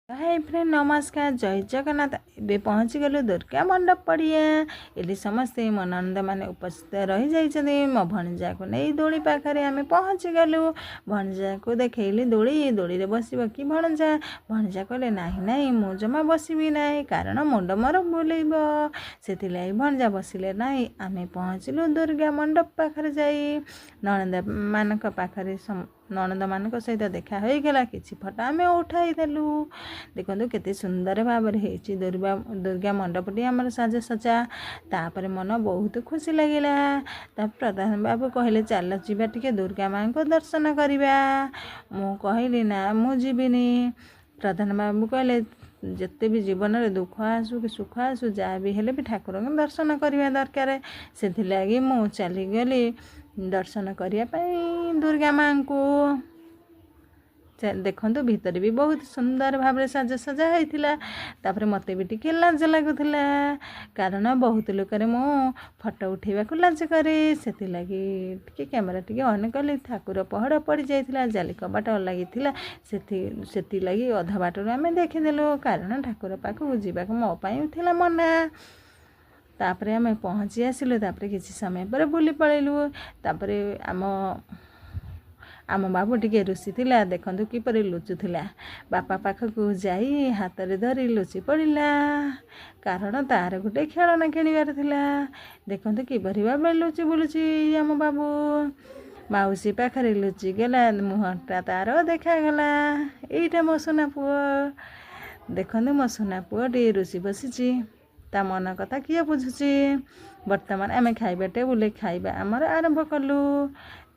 Hi friend नमस्कार जय जगन्नाथ ए पहुँची गलु दुर्गा मंडप पड़िया ये समस्ते मो नंद मैंने उपस्थित रही जाइछन्ति मो भणजा को नहीं दोली पाखरे आम पहुँची गलु भणजा को देखली दोली दोली रे बसिब कि भणजा भणजा कहले नाही नाही मु जमा बसबी नाही कारण मुंड मोर बुलेब से भणजा बसिले नाही आम पहुँचलु दुर्गा मंडप पाखरे जाई नणंद मानक पाखरे नणंद मान सहित देखा हो गला किछि फोटो आम उठाई देलु देखो केते सुंदर भाव दुर्गा मंडपटी आमर साजसजा तापर मन बहुत खुशी लगिला प्रधान बाबू कहले चल जीवा टिके दुर्गा माँ को दर्शन करवा मु कहली ना मु जीविनी प्रधान बाबू कहले जिते भी जीवन में दुख आसू कि सुख आसू जहाँ भी हेले भी ठाकुर को दर्शन करवा दरकार से मु चलीगली दर्शन करने दुर्गा माँ को देखु भितर भी बहुत सुंदर भाव साजसजा होता मत भी टिके लाज लगुला कारण बहुत लोक मु फोटो उठेबा लाज करे से कैमेरा टिके ऑन कली ठाकुर पहड़ पड़ जाइथिला जाली कबाट लगी से लगी अधा बाटर आम देखीदेलु कारण ठाकुर पाखक जावाक मो पाई मना तापरे आम पहुँची आसिलु किसी समय पर बुली पलैलु आम बाबू टिके रुसी थिला देखंतु किपरि लुचुथिला बापा पाखक जाई हाथ रे धरी लुचि पड़िला कारण तार गोटे खेलना किणवार थिला देखंतु किपरि भाबे लुचि बुलुची आम बाबू माउसी पाखरे लुचि गला मुहटा तार देखागला एइटा मो सोना पुओ देखंतु मो सोना पुओ टी रुसी बसिची ता मन कथा किए बुझुची वर्तमान आम खाइबा टेबुल खाइबा आमर आरंभ कलु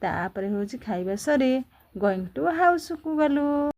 तापर हूँ खाइबा सरी गोइंग टू हाउस को गलु।